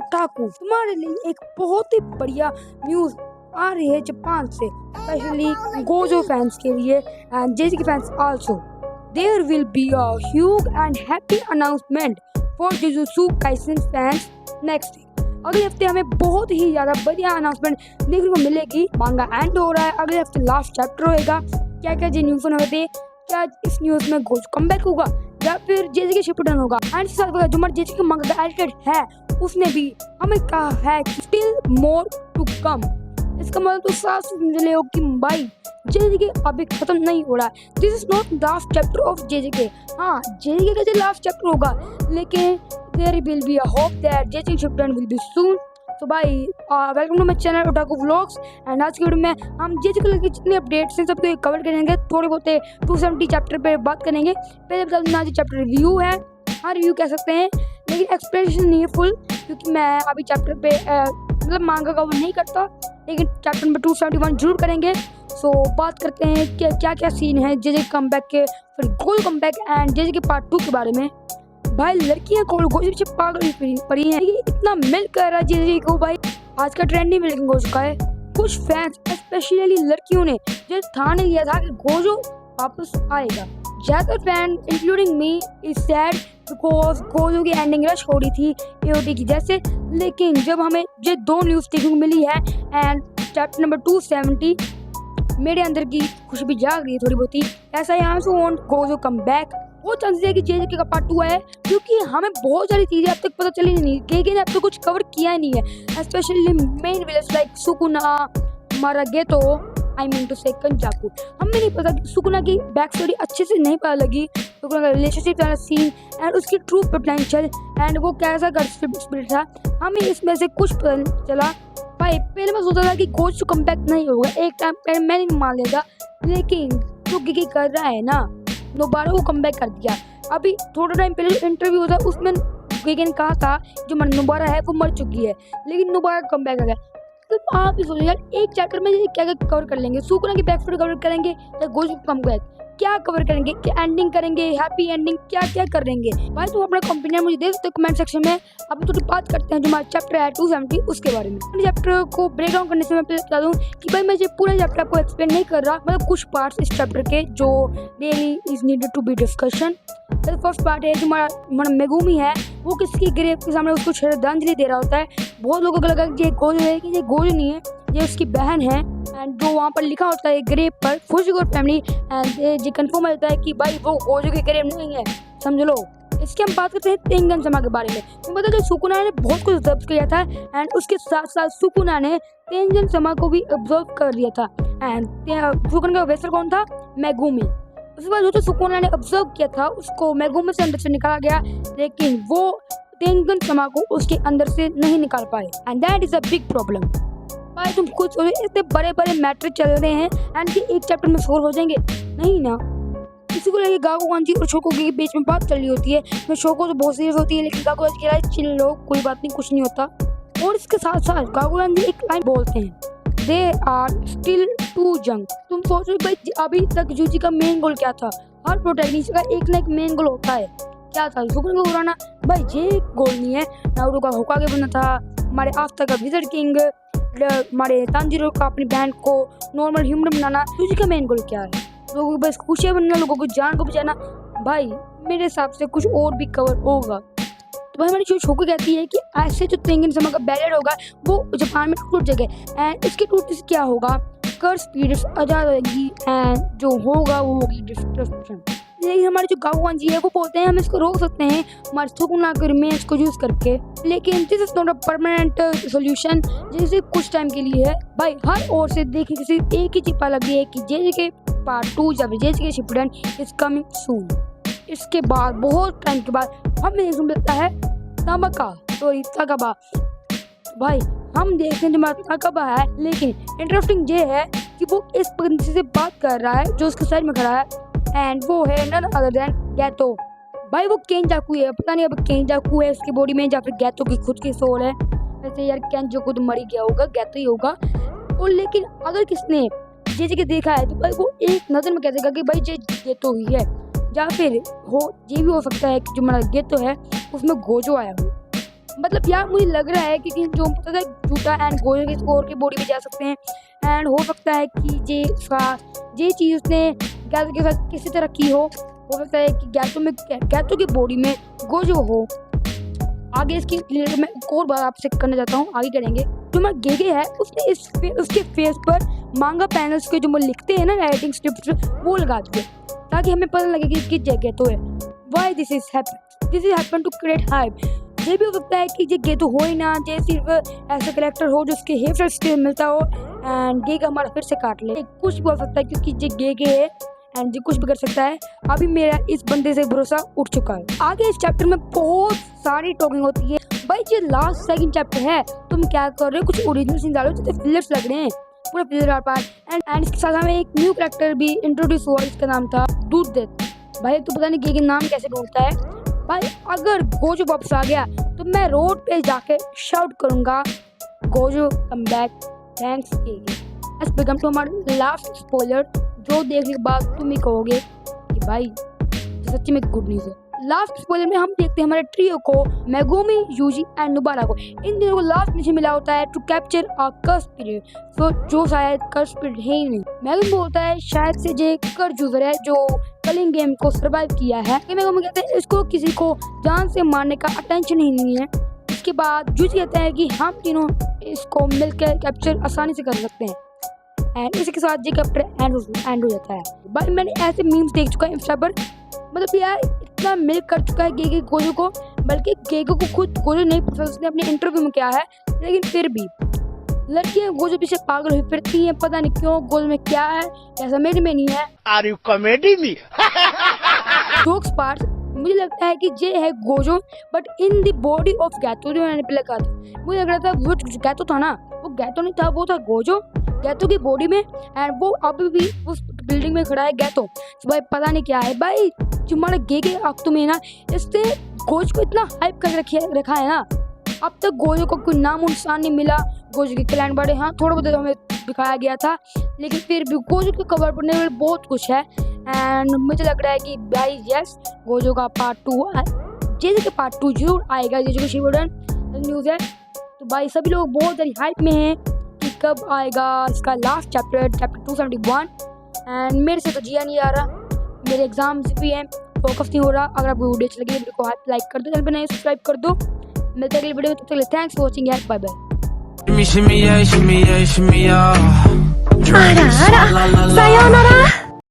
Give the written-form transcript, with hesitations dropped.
Otaku, तुम्हारे लिए एक बहुत ही बढ़िया न्यूज आ रही है जापान से, स्पेशली गोजो फैंस के लिए and JJK fans also. There will be a huge and happy announcement for Jujutsu Kaisen fans next week. अगले हफ्ते हमें बहुत ही ज्यादा बढ़िया अनाउंसमेंट देखने को मिलेगी। मांगा एंड हो रहा है, अगले हफ्ते लास्ट चैप्टर होएगा। क्या क्या न्यूज होते, क्या इस न्यूज में गोजो कमबैक होगा या फिर जेजेके शिपुडेन होगा। एंड साथ में जो हमारे जेजेके मांगा का एडिटर है उसने भी हमें कहा है कि स्टिल मोर टू कम। इसका मतलब तो साफ समझ ले कि भाई जेजेके अभी खत्म नहीं हो रहा है। This is not last chapter of JJK. हाँ, जेजेके का लास्ट चैप्टर होगा, लेकिन there will be a hope that JJK Shippuden will be soon. तो भाई welcome to my channel Otaku vlogs. And आज की वीडियो में हम जेजेके के जितने अपडेट्स हैं सबको कवर करेंगे। थोड़े बहुत 270 चैप्टर पे बात करेंगे। पहले बता दूं आज चैप्टर रिव्यू है। हाँ, रिव्यू कह सकते हैं, लेकिन एक्सप्लेनेशन नहीं है फुल, क्योंकि मैं अभी चैप्टर पे मतलब मांगा का वो नहीं करता, लेकिन चैप्टर नंबर 271 जरूर करेंगे। सो बात करते हैं कि क्या क्या सीन है जेजेके कमबैक के, फिर गोजो कमबैक एंड जेजेके पार्ट 2 के बारे में। भाई लड़कियां गोजो पीछे पागल पड़ी हैं, इतना मिल कर रहा है जेजेके को। भाई आज का ट्रेंड ही मिल हो चुका है। कुछ फैंस स्पेशली लड़कियों ने जो ठान लिया था कि गोजो वापस आएगा। ज्यादातर fan including me is sad because Gojo की एंडिंग रश हो रही थी एओटी की जैसे। लेकिन जब हमें ये दो न्यूज देखने को मिली है एंड चैप्टर नंबर 270, मेरे अंदर की खुशी भी जाग रही है थोड़ी बहुत ही। ऐसा यहाँ से वांट गोजो कम बैक। वो चांसेस है कि जेजेके का पार्ट 2 है, क्योंकि हमें बहुत सारी चीजें अब तक पता चली नहीं, क्योंकि अब तक कुछ कवर किया ही नहीं है। Specially main villain like Sukuna, मारागेतो, I mean to say Kenjaku. हमें नहीं पता कि सुकुना की बैक स्टोरी अच्छे से नहीं पता लगी, सुकुना का रिलेशनशिप वाला सीन एंड उसकी ट्रू पोटेंशियल एंड वो कैसा कर स्पिरिट था, हमें इसमें से कुछ पता नहीं चला। भाई पहले मैं सोचा था कि गोजो कमबैक नहीं होगा, एक टाइम पहले मैं नहीं मान लेगा, लेकिन जो गिगी कर रहा है ना, दोबारा वो कमबैक कर दिया। अभी थोड़ा टाइम पहले इंटरव्यू था उसमें गिगी ने कहा था जो नुबारा है वो मर चुकी है, लेकिन नुबारा कमबैक आ गया। तो आप ही सोचो यार, एक चैप्टर में क्या क्या कवर कर लेंगे। सुकुना की बैक स्टोरी कवर करेंगे या गोजो कमबैक, क्या कवर करेंगे, क्या एंडिंग करेंगे, हैप्पी एंडिंग, क्या क्या करेंगे। भाई तुम अपना ओपिनियन मुझे दे सकते हो कमेंट सेक्शन में। अब थोड़ी बात करते हैं जो हमारा चैप्टर है 270 उसके बारे में। चैप्टर को ब्रेक डाउन करने से मैं पहले बता दूं कि भाई मैं ये पूरा चैप्टर आपको एक्सप्लेन नहीं कर रहा, मतलब कुछ पार्ट्स इस चैप्टर के जो really is needed to be discussion. First part है जो हमारा मेगुमी है, वो किसकी ग्रेव के सामने उसको श्रद्धांजलि दे रहा होता है। बहुत लोगों को लगा कि ये गोजो है, कि ये गोजो नहीं है, ये उसकी बहन है। एंड जो वहाँ पर लिखा होता है ग्रेव पर फुजिको फैमिली, एंड ये कंफर्म होता है कि भाई वो गोजो की ग्रेव नहीं है, समझ लो। इसकी हम बात करते हैं तेंगन समा के बारे में। तो पता है सुकुना ने बहुत कुछ ऑब्जर्व किया था एंड उसके साथ साथ सुकुना ने तेंगन समा को भी ऑब्जर्व कर लिया था। एंड सुकुना का वेसल कौन था? मेगुमी। उसके बाद जो सुकुना ने ऑब्जर्व किया था उसको मेगुमी से अंदर से निकाला गया, लेकिन वो तेंगन समा को उसके अंदर से नहीं निकाल पाए, and that is a big problem. भाई तुम खुद सोचो, इतने बड़े बड़े मैटर चल रहे हैं एंड कि एक चैप्टर में सोल्व हो जाएंगे? नहीं ना। किसी को लगे गागुआन जी और शोको के बीच में बात चल रही होती है, मैं शोको तो बहुत सीरियस होती है, लेकिन गागुआन जी कह रहा है चिल लो, कोई बात नहीं, कुछ नहीं होता। और इसके साथ साथ गागुआन जी एक लाइन बोलते हैं, they are still too young. तुम सोचो भाई अभी तक जूजी का मेन गोल क्या था? हर प्रोटैगनिस्ट का एक ना एक मेन गोल होता है। क्या था? सुकुना को उड़ाना। भाई ये गोल नहीं है। नारुतो का होकागे बनना था, हमारे आफ्टर का विज़र्ड किंग, हमारे तांजीरो का अपनी बहन को नॉर्मल ह्यूमन बनाना। जूजी का मेन गोल क्या है? लोगों को बस खुशियाँ बनना, लोगों को जान को बचाना। भाई मेरे हिसाब से कुछ और भी कवर होगा। तो भाई हमारी जो शोको कहती है कि ऐसे जो तेंगन समा का बैलेट होगा वो जापान में टूट जाएगा, एंड इसके टूटने से क्या होगा? कर्स स्पिरिट्स आजाद होगी एंड जो होगा वो होगी डिस्ट्रक्शन। लेकिन हमारे जो गागुआन जी है वो बोलते हैं हम इसको रोक सकते हैं हमारे सुकुना के रिमेन्स को यूज करके, लेकिन this is not a permanent solution, जैसे कुछ टाइम के लिए है। भाई हर ओर से देखिए किसी एक ही चिपा लगी है कि जेजेके पार्ट 2 या जेजेके शिपुडेन इज कमिंग सून। इसके बाद बहुत टाइम के बाद हमें देखने मिलता है ताकाबा। भाई हम देखते हैं जो ताकाबा है, लेकिन इंटरेस्टिंग ये है कि वो इस बंदे से बात कर रहा है जो उसके साइड में खड़ा है, एंड वो है नन अदर देन गैतो। भाई वो केंजाकू है, पता नहीं अब केंजाकू है उसकी बॉडी में या फिर गैतो की खुद की सोल है। वैसे यार केंजाकू तो मर ही गया होगा, गैतो ही होगा। और लेकिन अगर किसने जेजेके देखा है तो भाई वो एक नजर में कह देगा कि भाई ये गैतो ही है, या फिर हो ये भी हो सकता है कि जो हमारा गेतो है उसमें गोजो आया हो। मतलब यार मुझे लग रहा है कि जो पता था जूटा एंड गोजो के स्कोर की बॉडी में जा सकते हैं, एंड हो सकता है कि ये चीज़ उसने गैतो के साथ किसी तरह की हो सकता है कि गैतो की बॉडी में गोजो हो। आगे इसकी रिलेटेड मैं एक और बात आपसे करना चाहता हूँ, आगे करेंगे। जो मैं गेगे है उसने उसके फेस पर मांगा पैनल्स के जो वो लिखते हैं ना राइटिंग स्क्रिप्ट वो लगा दिए ताकि हमें पता लगे कि गेतो है। Why this is happen to create hype. ये भी हो सकता है कि ये गेतो हो ही ना, ये सिर्फ ऐसा करेक्टर हो जो उसके हेयर स्टाइल से मिलता हो एंड गेगा हमारा फिर से काट ले। कुछ भी हो सकता है क्योंकि ये गेगे है एंड ये कुछ भी कर सकता है। अभी मेरा इस बंदे से भरोसा उठ चुका है। आगे इस चैप्टर में बहुत सारी टॉकिंग होती है। भाई ये लास्ट सेकंड चैप्टर है, तुम क्या कर रहे हो? कुछ ओरिजिनल सीन डालो जिससे फिलर्स लग रहे हैं, पूरा फिलर पार्ट एंड इसके साथ हमें एक न्यू कैरेक्टर भी इंट्रोड्यूस हुआ, इसका नाम था दूध देत। भाई तो पता नहीं गेगे नाम कैसे ढूंढता है। भाई अगर गोजो वापस आ गया तो मैं रोड पे जाके शाउट करूंगा Gojo come back thanks Gege. Let's become to हमारा लास्ट स्पॉइलर जो देखने के बाद तुम ही कहोगे कि भाई सच्ची में गुड न्यूज़ है। लास्ट स्पॉइलर में हम देखते हैं हमारे ट्रियो को, मेगुमी, यूजी एंड नुबारा को। इन दिनों को लास्ट मिशन मिला होता है to capture a curse period, तो जो शायद कर्स पीरियड है ही नहीं। मेगुमी बोलता है शायद से जे कर्स यूजर है जो कलिंग गेम को सर्वाइव किया है। मेगुमी कहते हैं इसको किसी को जान से मारने का अटेंशन ही नहीं है। इसके बाद यूजी कहता है कि हम तीनों इसको मिलकर कैप्चर आसानी से कर सकते हैं एंड इसी के साथ जी कैप्टर एंड हो जाता है। भाई मैंने ऐसे मीम्स देख चुका है इंस्टा पर, मतलब यार इतना मिल कर चुका है गेगे गोजो को, बल्कि गेगो को खुद गोजो नहीं पता उसने अपने इंटरव्यू में किया है, लेकिन फिर भी लड़कियां गोजो पीछे पागल हुई फिरती हैं, पता नहीं क्यों गोजो में क्या है क्या समझ में नहीं है। Are you comedy me? Jokes part मुझे लगता है कि ये है Gojo but in the body of Geto. जो मैंने पहले कहा था मुझे लग रहा था वो गैतो था ना, वो गैतो नहीं था, वो था गोजो गैतो की बॉडी में एंड वो अभी भी उस बिल्डिंग में खड़ा है गैतो। तो भाई पता नहीं क्या है। भाई जो हमारा गेगे अक्टो में ना इसने गोजो को इतना हाइप कर रखा है ना, अब तक गोजो को कोई नाम निशान नहीं मिला। गोजो के क्लैन बड़े हाँ थोड़ा बहुत हमें दिखाया गया था, लेकिन फिर भी गोजो के कवर पड़ने में बहुत कुछ है एंड मुझे लग रहा है कि भाई यस गोजो का पार्ट 2 जेजे के पार्ट 2 जरूर आएगा। जेजे को शिवोडन न्यूज़ है, तो भाई सभी लोग बहुत सारी हाइप में हैं कि कब आएगा इसका लास्ट चैप्टर 271 एंड मेरे से तो जिया नहीं आ रहा, मेरे एग्जाम्स भी हैं, फोकस नहीं हो रहा। अगर आपको वीडियो अच्छी लगी वीडियो को लाइक कर दो, चैनल पर नए सब्सक्राइब कर दो। मिलते हैं अगली वीडियो में, तब तक के लिए thanks for watching, bye bye. Shimmy, shimmy, yeah, shimmy, yeah, shimmy, yeah. あらあら、さようなら。